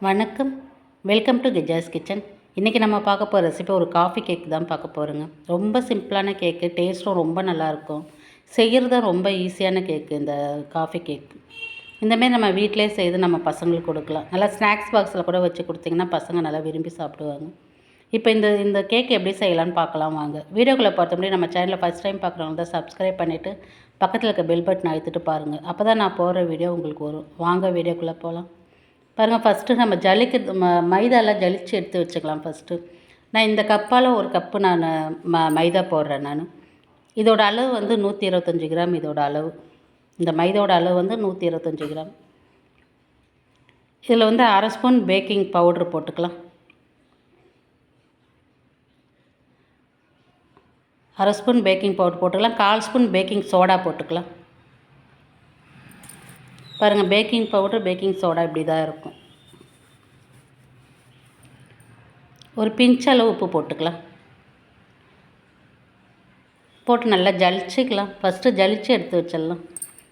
வணக்கம். Welcome to கிஜாஸ் kitchen. இன்றைக்கி நம்ம பார்க்க போகிற ரெசிபி ஒரு காஃபி கேக் தான் பார்க்க போகிறோங்க. ரொம்ப சிம்பிளான கேக்கு, டேஸ்ட்டும் ரொம்ப நல்லாயிருக்கும். செய்கிறது ரொம்ப ஈஸியான கேக்கு இந்த காஃபி கேக். இந்தமாரி நம்ம வீட்டிலே செய்து நம்ம பசங்களுக்கு கொடுக்கலாம். நல்லா ஸ்நாக்ஸ் பாக்ஸில் கூட வச்சு கொடுத்திங்கன்னா பசங்க நல்லா விரும்பி சாப்பிடுவாங்க. இப்போ இந்த கேக் எப்படி செய்யலான்னு பார்க்கலாம் வாங்க. வீடியோக்குள்ளே பார்த்தோம்னா நம்ம சேனலில் ஃபஸ்ட் டைம் பார்க்குறவங்க தான் சப்ஸ்கிரைப் பண்ணிவிட்டு பக்கத்தில் இருக்க பெல் பட்டன் அழுத்திட்டு பாருங்கள். அப்போ தான் நான் போடுற வீடியோ உங்களுக்கு வரும். வாங்க வீடியோக்குள்ளே போகலாம். பாருங்கள், ஃபஸ்ட்டு நம்ம மைதாலாம் ஜலிச்சு எடுத்து வச்சுக்கலாம். ஃபஸ்ட்டு நான் இந்த கப்பால் ஒரு கப்பு நான் மைதா போடுறேன். நான் இதோட அளவு வந்து 125 கிராம். இதோட அளவு, இந்த மைதோட அளவு வந்து 125 கிராம். இதில் வந்து அரை ஸ்பூன் பேக்கிங் பவுட்ரு போட்டுக்கலாம். அரை ஸ்பூன் பேக்கிங் பவுடர் போட்டுக்கலாம். 1/4 ஸ்பூன் பேக்கிங் சோடா போட்டுக்கலாம். பாருங்கள், பேக்கிங் பவுடர் பேக்கிங் சோடா இப்படி தான் இருக்கும். ஒரு பிஞ்ச் அளவு உப்பு போட்டுக்கலாம். போட்டு நல்லா ஜலிச்சிக்கலாம். ஃபஸ்ட்டு ஜலிச்சு எடுத்து வச்சிடலாம்.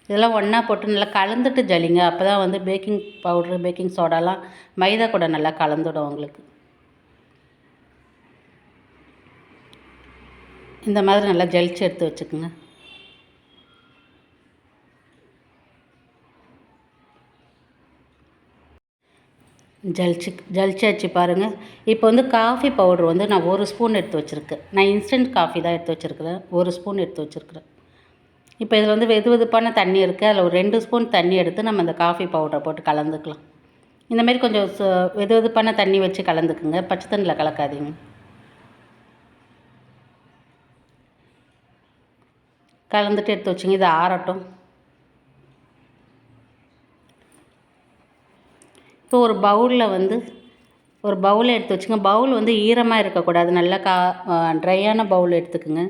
இதெல்லாம் ஒன்றா போட்டு நல்லா கலந்துட்டு ஜலிங்க. அப்போ தான் வந்து பேக்கிங் பவுட்ரு பேக்கிங் சோடாலாம் மைதா கூட நல்லா கலந்துடும் உங்களுக்கு. இந்த மாதிரி நல்லா ஜலிச்சு எடுத்து வச்சுக்கோங்க. ஜலிச்சாச்சு பாருங்கள். இப்போ வந்து காஃபி பவுட்ரு வந்து நான் 1 ஸ்பூன் எடுத்து வச்சுருக்கேன். நான் இன்ஸ்டன்ட் காஃபி தான் எடுத்து வச்சுருக்கிறேன். 1 ஸ்பூன் எடுத்து வச்சுருக்கிறேன். இப்போ இதில் வந்து வெதுவெதுப்பான தண்ணி இருக்குது. அதில் ஒரு 2 ஸ்பூன் தண்ணி எடுத்து நம்ம இந்த காஃபி பவுடரை போட்டு கலந்துக்கலாம். இந்தமாரி கொஞ்சம் வெதுவெதுப்பான தண்ணி வச்சு கலந்துக்குங்க. பச்சை தண்ணியில் கலக்காதீங்க. கலந்துட்டு எடுத்து வச்சுங்க. இது ஆறட்டும். இப்போ ஒரு பவுலில் எடுத்து வச்சுங்க. பவுல் வந்து ஈரமாக இருக்கக்கூடாது. நல்லா ட்ரையான பவுல் எடுத்துக்குங்க.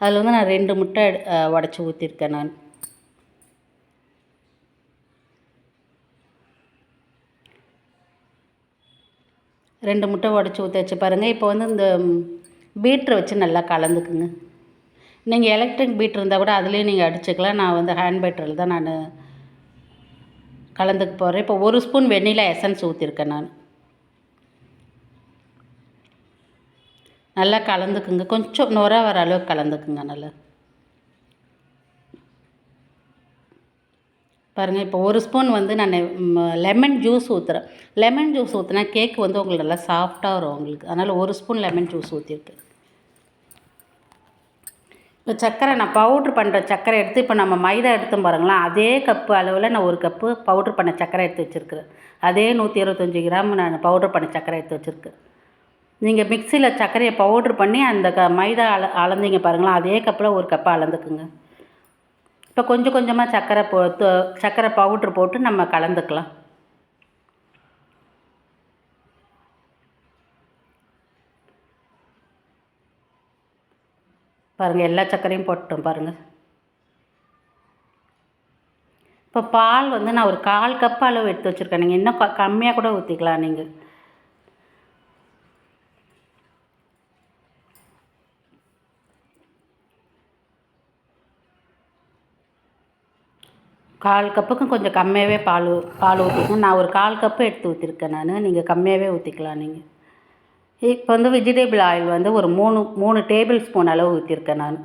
அதில் வந்து நான் 2 முட்டை உடச்சி ஊற்றிருக்கேன். நான் 2 முட்டை உடச்சி ஊற்றி வச்சு பாருங்கள். இப்போ வந்து இந்த பீட்ரை வச்சு நல்லா கலந்துக்குங்க. நீங்கள் எலக்ட்ரிக் பீட்ரு இருந்தால் கூட அதுலேயும் நீங்கள் அடிச்சுக்கலாம். நான் வந்து ஹேண்ட் பீட்டரில் தான் நான் கலந்துக்க போகிறேன். இப்போ 1 ஸ்பூன் வெண்ணிலா எசன்ஸ் ஊற்றிருக்கேன். நான் நல்லா கலந்துக்குங்க. கொஞ்சம் நுர வர அளவுக்கு கலந்துக்குங்க. நல்லா பாருங்கள். இப்போ 1 ஸ்பூன் வந்து நான் லெமன் ஜூஸ் ஊற்றுறேன். லெமன் ஜூஸ் ஊற்றினா கேக் வந்து உங்களுக்கு நல்லா சாஃப்டாக வரும் உங்களுக்கு. அதனால் 1 ஸ்பூன் லெமன் ஜூஸ் ஊற்றிருக்கேன். இப்போ சர்க்கரை நான் பவுட்ரு பண்ணுற சர்க்கரை எடுத்து இப்போ நம்ம மைதா எடுத்து பாருங்களேன். அதே கப்பு அளவில் நான் 1 கப்பு பவுட்ரு பண்ண சர்க்கரை எடுத்து வச்சுருக்கிறேன். அதே 125 கிராம் நான் பவுட்ரு பண்ண சர்க்கரை எடுத்து வச்சுருக்கேன். நீங்கள் மிக்சியில் சர்க்கரையை பவுட்ரு பண்ணி அந்த மைதா அளந்தீங்க பாருங்களேன். அதே கப்பில் 1 கப்பை அளந்துக்குங்க. இப்போ கொஞ்சம் கொஞ்சமாக சர்க்கரை பவுட்ரு போட்டு நம்ம கலந்துக்கலாம். பாருங்கள், எல்லா சர்க்கரையும் போட்டோம் பாருங்கள். இப்போ பால் வந்து நான் ஒரு 1/4 கப் அளவு எடுத்து வச்சுருக்கேன். நீங்கள் இன்னும் கம்மியாக கூட ஊற்றிக்கலாம். நீங்கள் 1/4 கப்புக்கும் கொஞ்சம் கம்மியாகவே பால் ஊற்றிக்கங்க. நான் ஒரு 1/4 கப்பு எடுத்து ஊற்றிருக்கேன். நீங்கள் கம்மியாகவே ஊற்றிக்கலாம். நீங்கள் இப்போ வந்து வெஜிடபிள் ஆயில் வந்து ஒரு 3 டேபிள் ஸ்பூன் அளவு ஊற்றிருக்கேன். நான்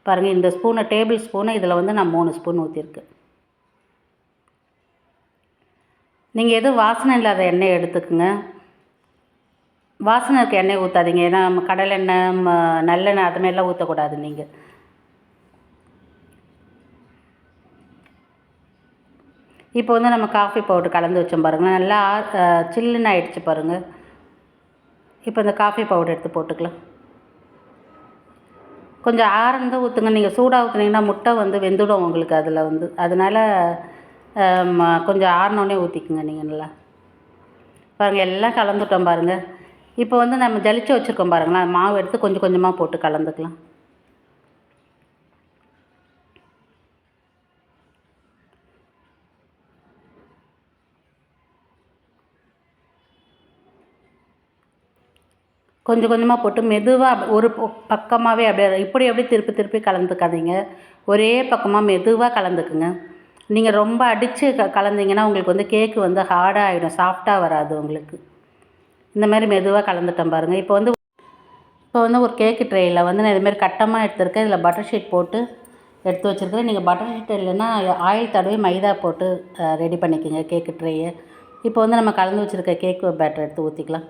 பாருங்கள், இந்த டேபிள் ஸ்பூனை இதில் வந்து நான் 3 ஸ்பூன் ஊற்றிருக்கேன். நீங்கள் எதுவும் வாசனை இல்லாத எண்ணெய் எடுத்துக்கோங்க. வாசனை இருக்க எண்ணெய் ஊற்றாதீங்க. ஏன்னா நம்ம கடலெண்ணெய் நல்லெண்ணெய் அது மாதிரிலாம் ஊற்றக்கூடாது. நீங்கள் இப்போ வந்து நம்ம காஃபி பவுடர் கலந்து வச்சோம் பாருங்கள். நல்லா சில்லுன்னு ஆகிடுச்சு பாருங்கள். இப்போ இந்த காஃபி பவுடர் எடுத்து போட்டுக்கலாம். கொஞ்சம் ஆறந்து ஊற்றுங்க. நீங்கள் சூடாக ஊற்றுனீங்கன்னா முட்டை வந்து வெந்துடும் உங்களுக்கு அதில் வந்து. அதனால் கொஞ்சம் ஆறினோடனே ஊற்றிக்குங்க நீங்கள். நல்லா பாருங்கள், எல்லாம் கலந்துட்டோம் பாருங்கள். இப்போ வந்து நம்ம ஜலிச்சு வச்சுருக்கோம் பாருங்களேன். மாவு எடுத்து கொஞ்சம் கொஞ்சமாக போட்டு கலந்துக்கலாம். கொஞ்சம் கொஞ்சமாக போட்டு மெதுவாக ஒரு பக்கமாகவே அப்படியே இப்படி திருப்பி கலந்துக்காதீங்க. ஒரே பக்கமாக மெதுவாக கலந்துக்குங்க. நீங்கள் ரொம்ப அடித்து கலந்தீங்கன்னா உங்களுக்கு வந்து கேக்கு வந்து ஹார்டாக ஆகிடும், சாஃப்டாக வராது உங்களுக்கு. இந்த மாதிரி மெதுவாக கலந்துட்டேன் பாருங்கள். இப்போ வந்து ஒரு கேக்கு ட்ரேயில் வந்து நான் இதுமாரி கட்டமாக எடுத்துருக்கேன். இதில் பட்டர் ஷீட் போட்டு எடுத்து வச்சுருக்கிறேன். நீங்கள் பட்டர் ஷீட் இல்லைன்னா ஆயில் தடவி மைதா போட்டு ரெடி பண்ணிக்கோங்க கேக்கு ட்ரேயை. இப்போ வந்து நம்ம கலந்து வச்சுருக்க கேக்கு பேட்டர் எடுத்து ஊற்றிக்கலாம்.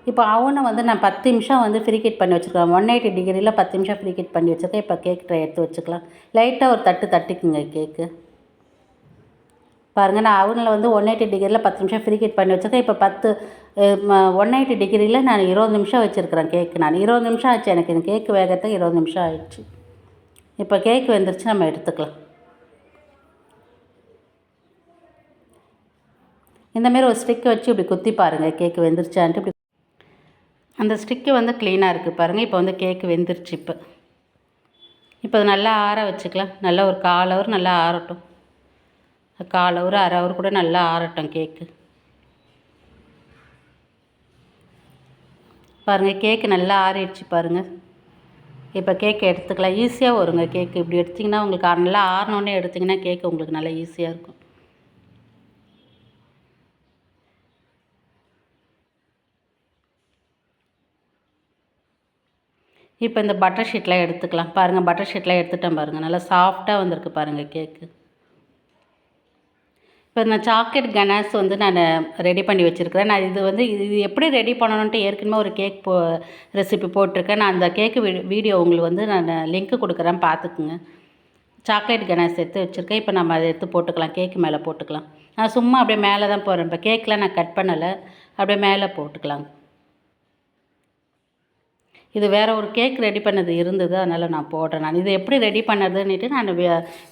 இப்போ அவனை வந்து நான் 10 நிமிஷம் வந்து ஃப்ரீ பண்ணி வச்சுருக்கேன். 180 டிகிரியில் 10 நிமிஷம் ஃப்ரீ பண்ணி வச்சுருக்கேன். இப்போ கேக் ட்ரே எடுத்து வச்சுக்கலாம். லைட்டாக ஒரு தட்டிக்குங்க கேக்கு. பாருங்கள், நான் அவனில் வந்து 180 டிகிரியில் 10 நிமிஷம் ஃப்ரீ பண்ணி வச்சுருக்கேன். இப்போ 180 டிகிரியில் நான் 20 நிமிஷம் வச்சுருக்கிறேன் கேக்கு. நான் 20 நிமிஷம் ஆச்சு எனக்கு இந்த கேக்கு வேகிறதுக்கு 20 நிமிஷம் ஆயிடுச்சு. இப்போ கேக்கு வெந்துருச்சு, நம்ம எடுத்துக்கலாம். இந்தமாரி ஒரு ஸ்டிக்கை வச்சு இப்படி குத்தி பாருங்கள் கேக்கு வெந்துருச்சான்ட்டு. இப்படி அந்த ஸ்டிக்கு வந்து க்ளீனாக இருக்குது பாருங்கள். இப்போ வந்து கேக்கு வெந்துருச்சு. இப்போ அது நல்லா ஆற வச்சுக்கலாம். நல்லா ஒரு 1/4 ஹவர் நல்லா ஆறட்டும். 1/4 ஹவர் 1/2 ஹவர் கூட நல்லா ஆறட்டும் கேக்கு. பாருங்கள், கேக்கு நல்லா ஆறிடுச்சு பாருங்கள். இப்போ கேக்கு எடுத்துக்கலாம். ஈஸியாக வருங்க கேக்கு. இப்படி எடுத்திங்கன்னா உங்களுக்கு நல்லா ஆறினோடனே எடுத்திங்கன்னா கேக்கு உங்களுக்கு நல்லா ஈஸியாக இருக்கும். இப்போ இந்த பட்டர் ஷீட்லாம் எடுத்துக்கலாம். பாருங்கள், பட்டர் ஷீட்லாம் எடுத்துட்டேன் பாருங்கள். நல்லா சாஃப்டாக வந்திருக்கு பாருங்கள் கேக்கு. இப்போ நான் சாக்லேட் கனாஸ் வந்து நான் ரெடி பண்ணி வச்சுருக்கிறேன். நான் இது எப்படி ரெடி பண்ணணுன்ட்டு ஏற்கனவே ஒரு கேக் ரெசிபி போட்டிருக்கேன். நான் அந்த கேக்கு வீடியோ உங்களுக்கு வந்து நான் லிங்க்கு கொடுக்குறேன், பார்த்துக்குங்க. சாக்லேட் கனாஸ் எடுத்து வச்சுருக்கேன். இப்போ நம்ம அதை எடுத்து போட்டுக்கலாம், கேக்கு மேலே போட்டுக்கலாம். நான் சும்மா அப்படியே மேலே தான் போடுறேன். இப்போ கேக்கெலாம் நான் கட் பண்ணலை, அப்படியே மேலே போட்டுக்கலாம். இது வேறு ஒரு கேக் ரெடி பண்ணது இருந்தது, அதனால் நான் போடுறேன். நான் இது எப்படி ரெடி பண்ணுறதுன்னுட்டு நான்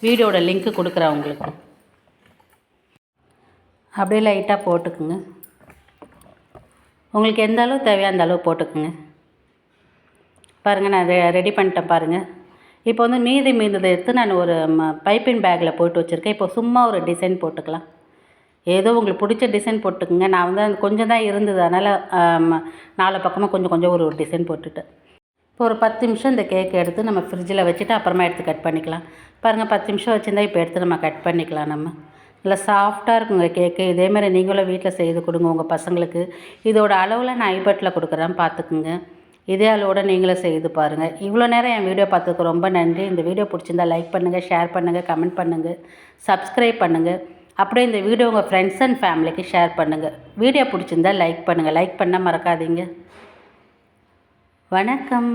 வீடியோட லிங்க்கு கொடுக்குறேன் உங்களுக்கு. அப்படியே லைட்டாக போட்டுக்குங்க. உங்களுக்கு எந்த அளவு தேவையோ அந்த அளவு போட்டுக்குங்க. பாருங்கள், நான் ரெடி பண்ணிட்டேன் பாருங்கள். இப்போ வந்து மீந்ததை எடுத்து நான் ஒரு பைப்பிங் பேக்கில் போட்டு வச்சுருக்கேன். இப்போ சும்மா ஒரு டிசைன் போட்டுக்கலாம். ஏதோ உங்களுக்கு பிடிச்ச டிசைன் போட்டுக்குங்க. நான் வந்து அது கொஞ்சம் தான் இருந்தது, அதனால் 4 பக்கமாக கொஞ்சம் ஒரு டிசைன் போட்டுட்டேன். இப்போ ஒரு 10 நிமிஷம் இந்த கேக் எடுத்து நம்ம ஃப்ரிட்ஜில் வச்சுட்டு அப்புறமா எடுத்து கட் பண்ணிக்கலாம். பாருங்கள், 10 நிமிஷம் வச்சுருந்தா இப்போ எடுத்து நம்ம கட் பண்ணிக்கலாம். நம்ம நல்லா சாஃப்டாக இருக்குங்க கேக்கு. இதேமாதிரி நீங்களும் வீட்டில் செய்து கொடுங்க உங்கள் பசங்களுக்கு. இதோட அளவில் நான் ஐபட்டில் கொடுக்குறேன், பார்த்துக்குங்க. இதே அளவோடு நீங்களும் செய்து பாருங்கள். இவ்வளோ நேரம் என் வீடியோ பார்த்ததுக்கு ரொம்ப நன்றி. இந்த வீடியோ பிடிச்சிருந்தா லைக் பண்ணுங்கள், ஷேர் பண்ணுங்கள், கமெண்ட் பண்ணுங்கள், சப்ஸ்கிரைப் பண்ணுங்கள். அப்படியே இந்த வீடியோ உங்கள் ஃப்ரெண்ட்ஸ் அண்ட் ஃபேமிலிக்கு ஷேர் பண்ணுங்கள். வீடியோ பிடிச்சிருந்தா லைக் பண்ணுங்கள். லைக் பண்ணால் மறக்காதீங்க. வணக்கம்.